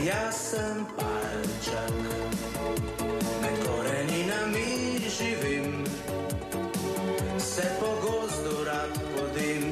Jaz sem palček, med koreninami živim, se po gozdu rad hodim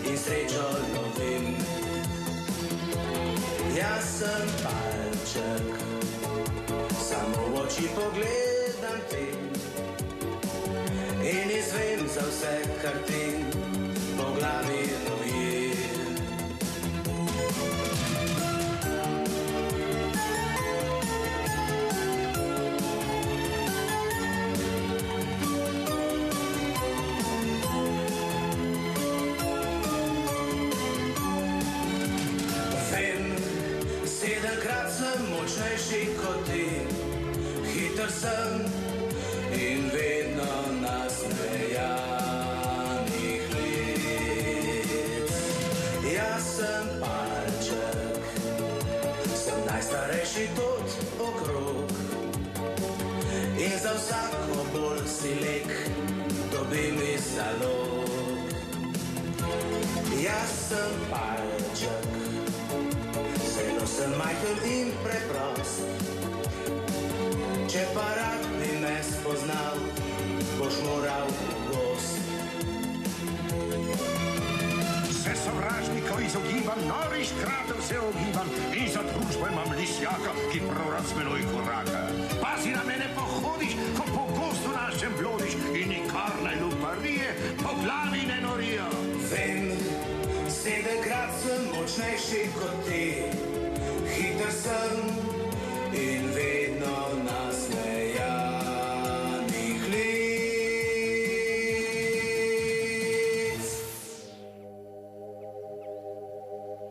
in srečo lovim. Jaz sem palček, samo v oči pogledam ti in izvem za vse, kar ti po glavi noji. Močnejši kot ti, hiter sem in vedno nasmejanih lic. Jaz sem palček, sem najstarejši tot okrog in za vsako bolj si lek dobim iz zalog. Jaz sem palček, zelo sem majhen in preprost, če pa rad bi me spoznal, boš moral v gost. Se sovražnikov izogibam, novih škratov se ogibam in za družbo imam lisjaka, ki prorad s menoj koraka. Pazi na mene pohodiš, ko po gostu našem blodiš in nikar naj luparije po glavi ne norijo. Vem, 7-krat sem močnejši kot ti, hiter sem in vedno nasmejanih lic.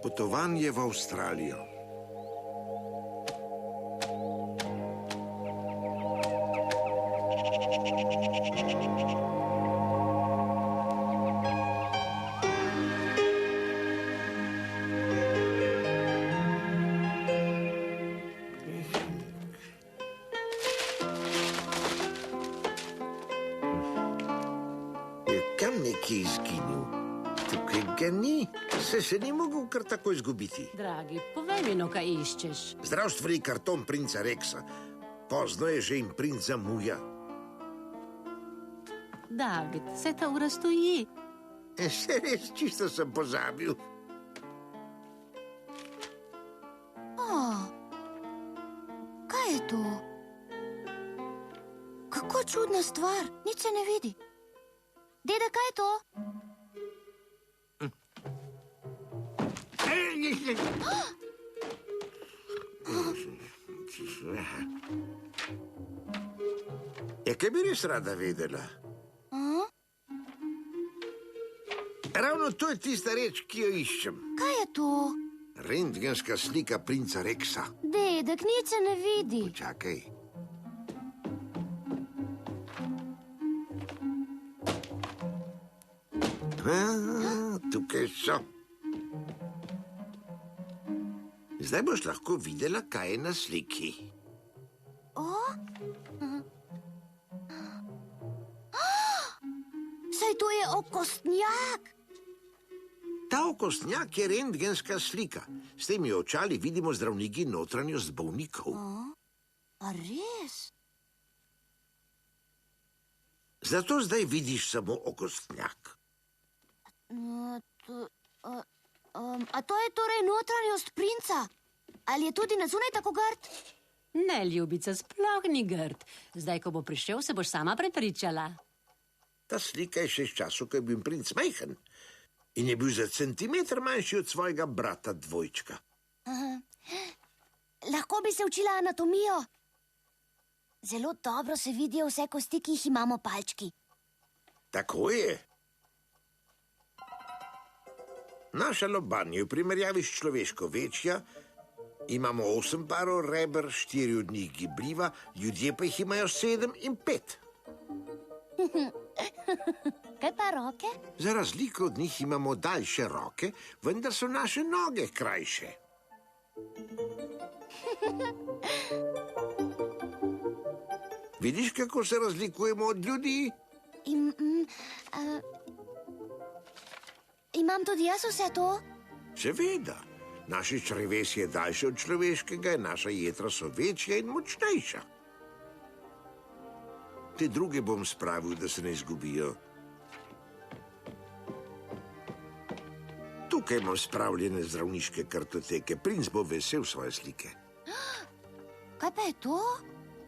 Potovanje v Avstralijo. Nekje izginil. Tukaj ga ni. Se ni mogel kar tako izgubiti. Dragi, povej mi, no, kaj iščeš. Zdravstveni karton princa Rexa. Pozno je že in princ zamuja. David, se ta ura stoji. Se res, čisto sem pozabil. Kaj je to? Kako čudna stvar, nič se ne vidi. Deda, kaj je to? Kaj bi res rada vedela? Ravno to je tista reč, ki jo iščem. Kaj je to? Rentgenska slika princa Rexa. Dedek, nič se ne vidi. Počakaj. Tukaj so. Zdaj boš lahko videla, kaj je na sliki. Saj to je okostnjak. Ta okostnjak je rentgenska slika. S temi očali vidimo zdravniki notranjost bolnikov. A res? Zato zdaj vidiš samo okostnjak. A to je torej notranjost princa? Ali je tudi na zunaj tako grd? Ne, ljubica, sploh ni grd. Zdaj, ko bo prišel, se boš sama prepričala. Ta slika je še iz času, ko je bil princ majhen in je bil za centimeter manjši od svojega brata dvojčka. Lahko bi se učila anatomijo. Zelo dobro se vidijo vse kosti, ki jih imamo palčki. Tako je. Naša loban je v primerjavi s človeško večja, imamo 8 parov reber, 4 od njih gibljiva, ljudje pa jih imajo 7 in 5. Kaj pa roke? Za razliko od njih imamo daljše roke, vendar so naše noge krajše. Vidiš, kako se razlikujemo od ljudi? Imam tudi jaz vse to? Seveda. Naše črevesje je daljše od človeškega in naša jetra so večja in močnejša. Te druge bom spravil, da se ne izgubijo. Tukaj imam spravljene zdravniške kartoteke. Princ bo vesel svoje slike. Kaj pa je to?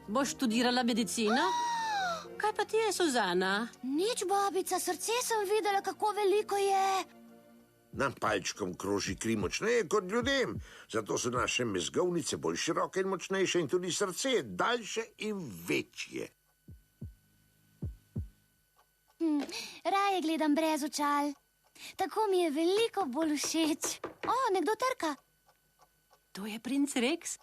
Boš študirala medicino? Kaj pa ti je, Suzana? Nič, babica, srce sem videla, kako veliko je. Nam palčkom kroži kri močneje kot ljudem, zato so naše mezgovnice bolj široke in močnejše in tudi srce je daljše in večje. Raje gledam brez očal. Tako mi je veliko bolj všeč. O, nekdo trka. To je princ Rex.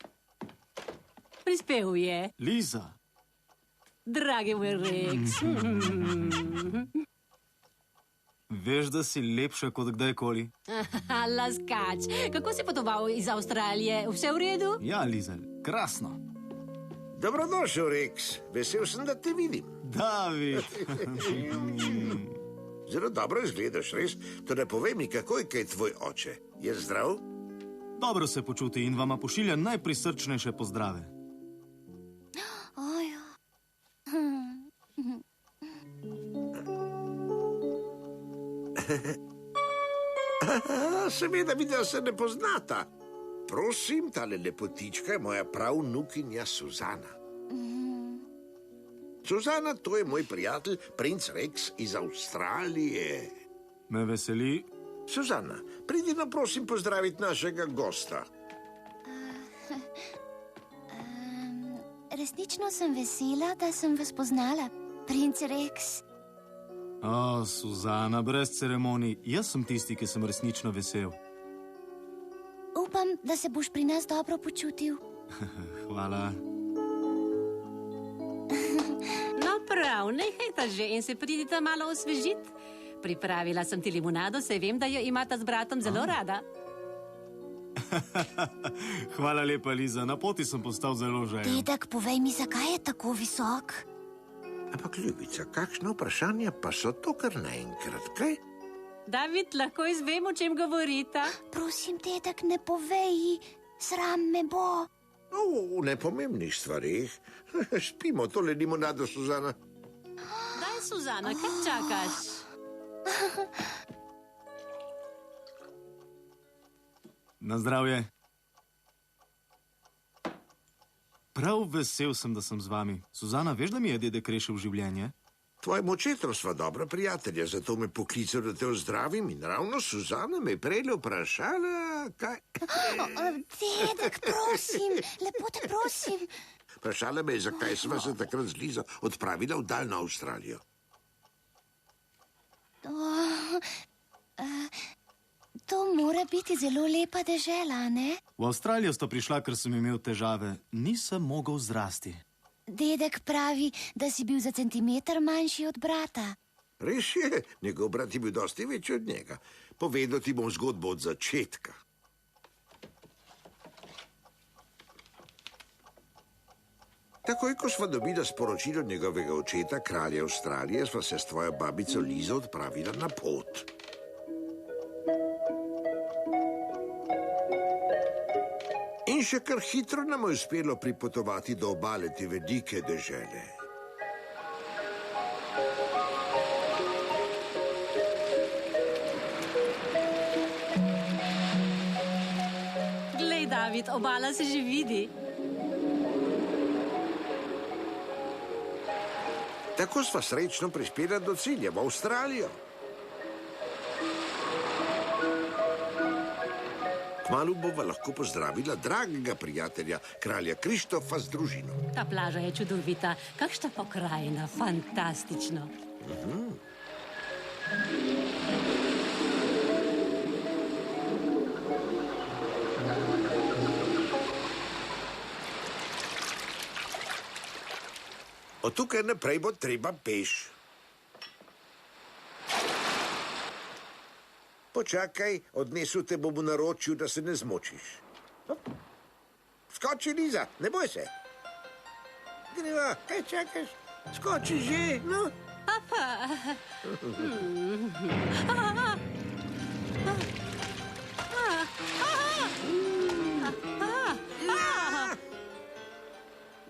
Prispel je. Liza, Dragi moj Rex. veš, da si lepša kot kdajkoli? Laskač. Kako si potoval iz Avstralije? Vse v redu? Ja, Liza, krasno. Dobrodošel, Rex. Vesel sem, da te vidim. David, Zelo dobro izgledaš, res. Torej, povej mi, kako je tvoj oče? Je zdrav? dobro se počuti in vama pošilja najprisrčnejše pozdrave. Ojo. Seveda, videl se ne poznata. Prosim, tale lepotička je moja pravnukinja Suzana. Suzana, to je moj prijatelj, princ Rex iz Avstralije. Me veseli. Suzana, pridi nam prosim pozdraviti našega gosta. Resnično sem vesela, da sem vas poznala, princ Rex. O, Suzana, brez ceremonij. Jaz sem tisti, ki sem resnično vesel. Upam, da se boš pri nas dobro počutil. Hvala. No prav, nehajta že in se pridite malo osvežiti. Pripravila sem ti limonado, saj vem, da jo imata z bratom zelo rada. Hvala lepa, Liza. Na poti sem postal zelo žejen. Dedek, povej mi, zakaj je tako visok? Ampak, ljubica, kakšno vprašanje pa so to kar naenkrat, kaj? David, lahko izvem, o čem govorita? Prosim, dedek, ne povej, sram me bo. O nepomembnih stvarih. Spimo tole limonado, Suzana. Daj, Suzana, kaj čakaš? Na zdravje. Prav vesel sem, da sem z vami. Suzana, veš, da mi je dedek rešil življenje? Tvojim očetom sva dobra prijatelja, zato me poklical, da te ozdravim in ravno Suzana me je prej vprašala, kaj... Dedek, prosim, lepo te prosim. Vprašala me je, zakaj sva se takrat z Lizo odpravila v daljno Avstralijo. To mora biti zelo lepa dežela, ne? V Avstralijo sta prišla, ker sem imel težave. Nisem mogel zrasti. Dedek pravi, da si bil za centimeter manjši od brata. Res je, njegov brat je bil dosti večji od njega. Povedal ti bom zgodbo od začetka. Takoj, ko sva dobila sporočilo njegovega očeta, kralja Avstralije, sva se s tvojo babico Lizo odpravila na pot. In še kar hitro nam je uspelo pripotovati do obale te velike dežele. Glej, David, obala se že vidi. Tako sva srečno prispela do cilja, v Avstralijo. Kmalu bova lahko pozdravila dragega prijatelja, kralja Krištofa z družino. Ta plaža je čudovita. Kakšna pokrajina, fantastično. Od tukaj naprej bo treba peš. Počakaj, odnesel te bom v naročju, da se ne zmočiš. Skoči, Liza, ne boj se. Greva, kaj čakaš? Skoči že, no.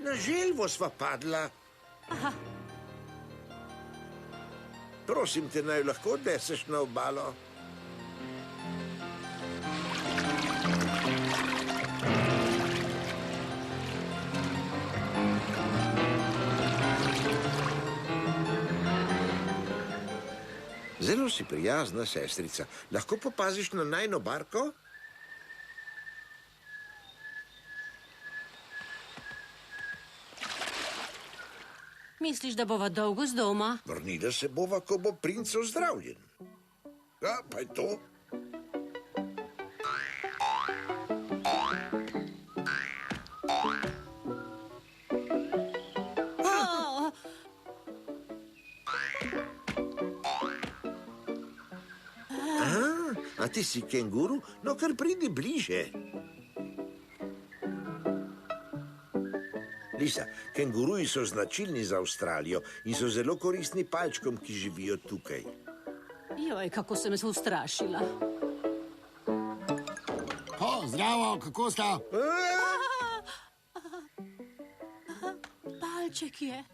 Na želvo sva padla. Aha. Prosim te, naj lahko odneseš na obalo. Zelo si prijazna, sestrica. Lahko popaziš na najino barko? Misliš, da bova dolgo z doma? Vrnila se bova, ko bo princ ozdravljen. Ja, pa je to. Oh, A ti si kenguru? No, kar pridi bliže. Lisa, kenguruji so značilni za Avstralijo in so zelo koristni palčkom, ki živijo tukaj. joj, kako sem se ustrašila. Zdravo, kako sta? Palček je.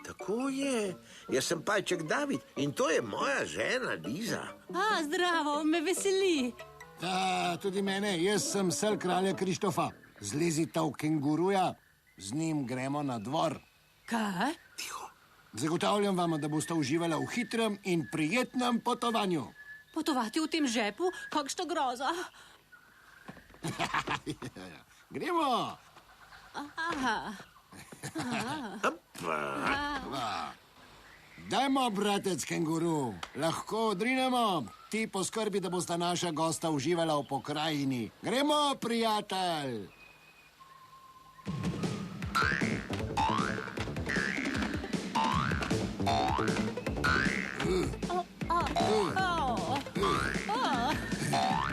Tako je. Jaz sem palček David in to je moja žena, Liza. Zdravo, me veseli. Tudi mene, jaz sem sel kralja Krištofa. Zlezita v kenguruja, z njim gremo na dvor. Kaj? Zagotavljam vam, da boste uživali v hitrem in prijetnem potovanju. Potovati v tem žepu? Kakšna groza. Gremo! Dajmo, bratec kenguru, lahko odrinemo. Ti poskrbi, da bosta naša gosta uživala v pokrajini. Gremo, prijatelj!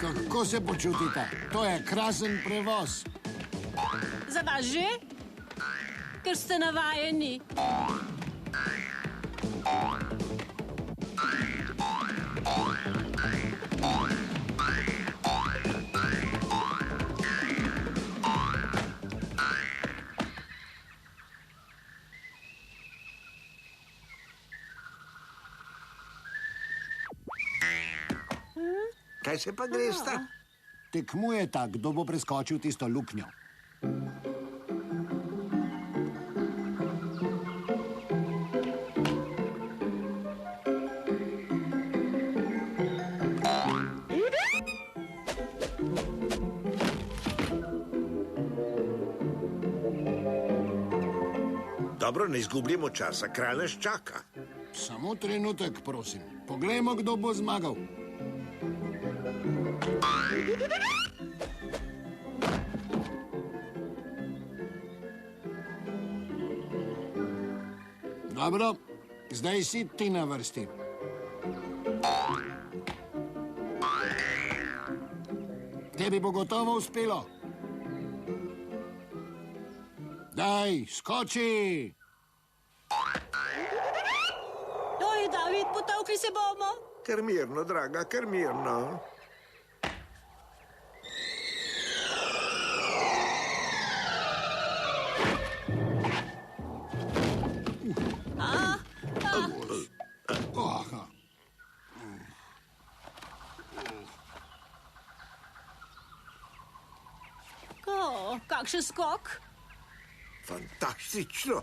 Kako se počutite? To je krasen prevoz. Za vas že? Ker ste navajeni. Kaj se pa gresta? Tekmujeta, kdo bo preskočil tisto luknjo. Dobro, ne izgubljamo časa, kralj nas čaka. Samo trenutek, prosim. Poglejmo, kdo bo zmagal. Dobro, zdaj si ti na vrsti. Tebi bo gotovo uspelo. Daj, skoči! Oj, David, potolkli se bomo. Kar mirno, draga, kar mirno. Kakšen skok? Fantastično.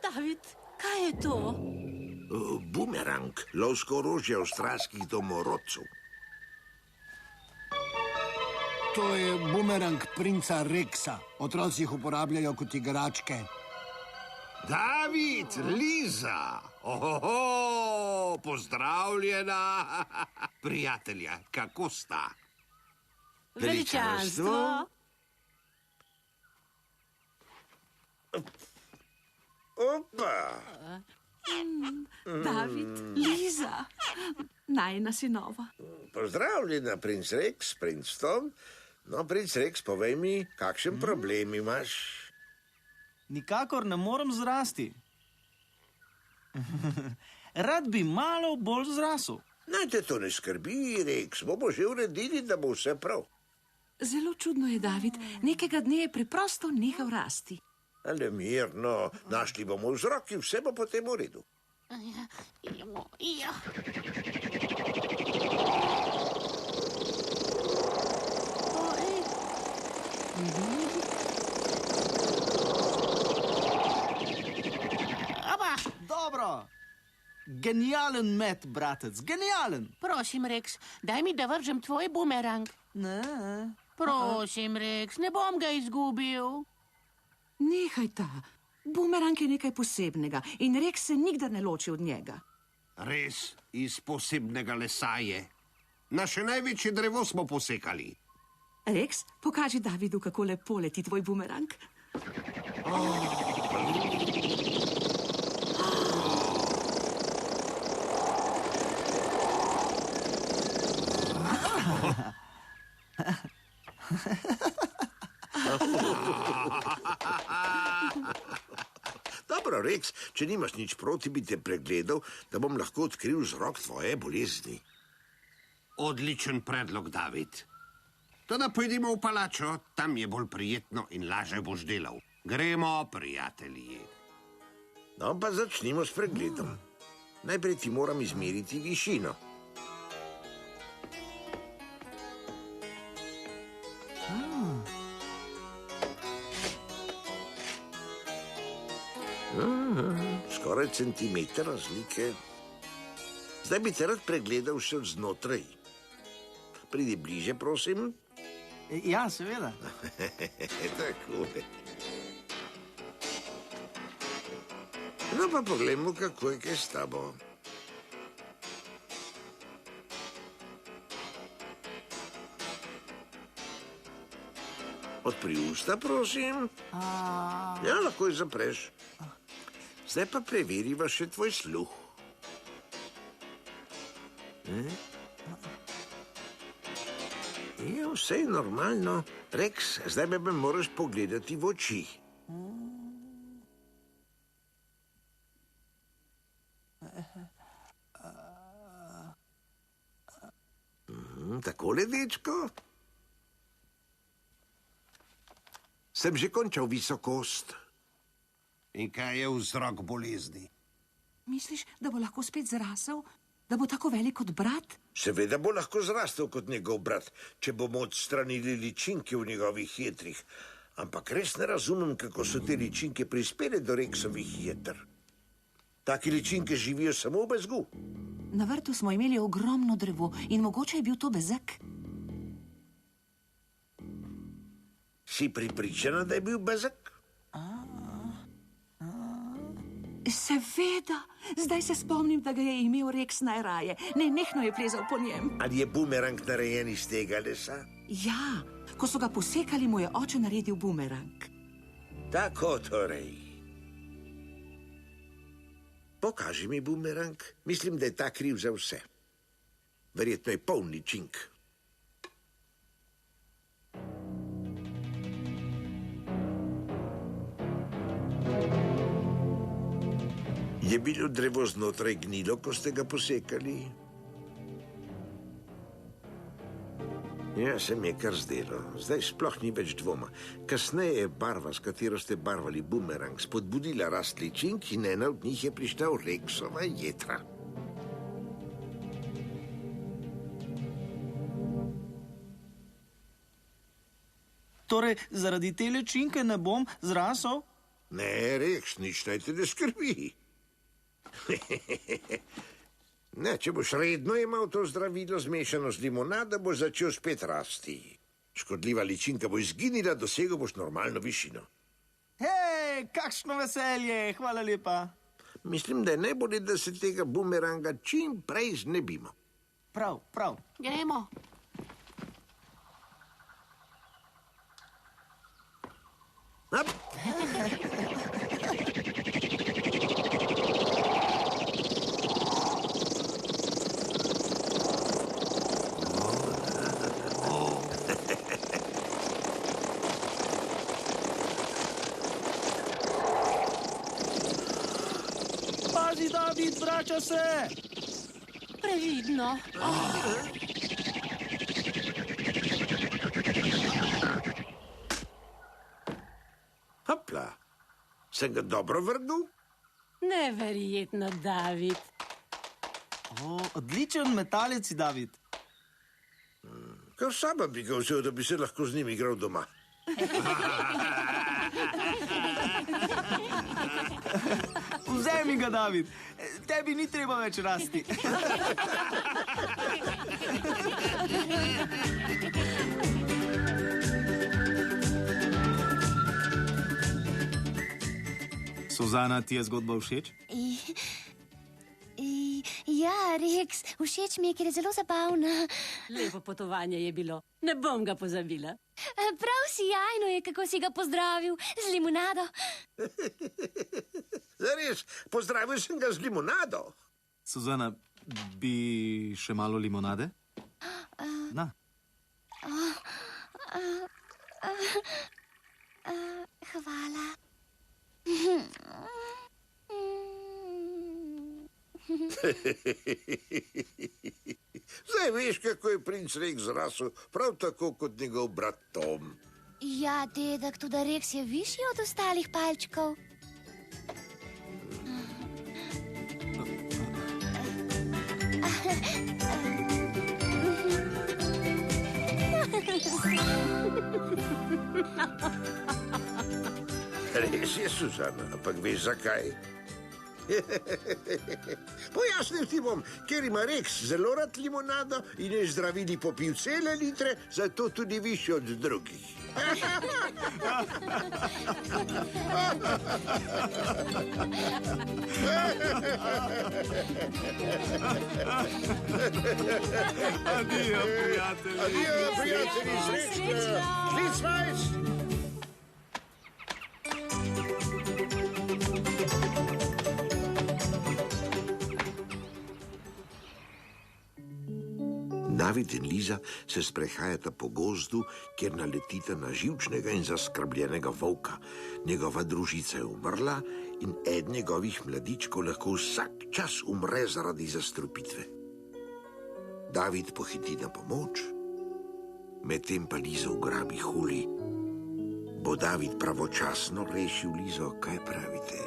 David, kaj je to? Bumerang, lovsko orožje avstralskih domorodcev. To je bumerang princa Rexa. Otroci jih uporabljajo kot igračke. David, Liza, ohoho, pozdravljena. Prijatelja, kako sta? Veličanstvo. Opa! David, Liza, najina sinova. Pozdravljena, princ Rex, princ Tom. No, princ Rex, povej mi, kakšen problem imaš? Nikakor ne morem zrasti. Rad bi malo bolj zrasel. Naj te to ne skrbi, Rex, bomo že uredili, da bo vse prav. Zelo čudno je, David. Nekega dne je preprosto nehal rasti. Ale mirno, našli bomo vzrok in vse bo potem v redu. Dobro. Genijalen met, bratec, genijalen. Prosim, Rex, daj mi, da vržem tvoj bumerang. Ne. Prosim, Rex, ne bom ga izgubil. Nehaj ta. Bumerang je nekaj posebnega in Rex se nikdar ne loči od njega. Res, iz posebnega lesa je. Naše največje drevo smo posekali. Rex, pokaži Davidu, kako lepo leti tvoj bumerang. Dobro, Rex, če nimaš nič proti, bi te pregledal, da bom lahko odkril vzrok tvoje bolezni. Odličen predlog, David. Toda pojdimo v palačo, tam je bolj prijetno in lažje boš delal. Gremo, prijatelji. No, pa začnimo s pregledom. Najprej ti moram izmeriti višino. Skoraj centimeter razlike. Zdaj bi te rad pregledal še od znotraj. Pridi bliže, prosim. Ja, seveda. Tako. No, pa poglejmo, kako je kaj s tabo. Odpri usta, prosim. Ja, lahko jih zapreš. Zdaj pa preveriva še tvoj sluh. Je vse normalno. Rex, zdaj me moraš pogledati v oči. Takole, dečko. Sem že končal visokost. In kaj je vzrok bolezni? Misliš, da bo lahko spet zrasel? Da bo tako velik kot brat? Seveda bo lahko zrastel kot njegov brat, če bomo odstranili ličinke v njegovih jetrih. Ampak res ne razumem, kako so te ličinke prispele do Rexovih jeter. Taki ličinke živijo samo v bezgu. Na vrtu smo imeli ogromno drevo in mogoče je bil to bezeg. Si pripričana, da je bil bezeg? Seveda. Zdaj se spomnim, da ga je imel Rex najraje. Nenehno je plezal po njem. Ali je bumerang narejen iz tega lesa? Ja, ko so ga posekali, mu je oče naredil bumerang. Tako torej. Pokaži mi bumerang. Mislim, da je ta kriv za vse. Verjetno je poln ličink. Je bilo drevo znotraj gnilo, ko ste ga posekali? Ja, se mi je kar zdelo. Zdaj sploh ni več dvoma. Kasneje je barva, s katero ste barvali bumerang, spodbudila rast ličink in ena od njih je prišla v Rexova jetra. Torej, zaradi te ličinke ne bom zrasel? Ne, Rex, nič naj te ne skrbi. Ne, če boš redno imel to zdravilo zmešano z limonado, boš začel spet rasti. Škodljiva ličinka bo izginila, dosegel boš normalno višino. Hej, kakšno veselje, hvala lepa. Mislim, da je najbolje, da se tega bumeranga čim prej znebimo. Prav, prav. Gremo. Pazi, David! David, vrača se! Previdno. Hopla, sem ga dobro vrnil? Neverjetno, David. O, odličen metalec si, David. Kar sama bi ga vzel, da bi se lahko z njim igral doma. Vzemi ga, David. Tebi ni treba več rasti. Suzana, ti je zgodba všeč? Ja, Rex, všeč mi je, ker je zelo zabavna. Lepo potovanje je bilo. Ne bom ga pozabila. Prav sijajno je, kako si ga pozdravil z limonado. Zares, pozdravil sem ga z limonado. Suzana, bi še malo limonade? Na. Hvala. Zdaj veš, kako je princ Rex zrasel, prav tako kot njegov brat Tom. Ja, dedek, tudi Rex je višji od ostalih palčkov. Res je, Suzana, ampak veš zakaj? Pojasnil ti bom, ker ima Rex zelo rad limonado in je zdravili popil cele litre, zato tudi višji od drugih. Adijo, prijatelji. Adijo, prijatelji, srečno. Šlicvajc! David in Liza se sprehajata po gozdu, kjer naletita na živčnega in zaskrbljenega volka. Njegova družica je umrla in eden njegovih mladičkov lahko vsak čas umre zaradi zastrupitve. David pohiti na pomoč, medtem pa Liza ugrabi Huli. Bo David pravočasno rešil Lizo, kaj pravite?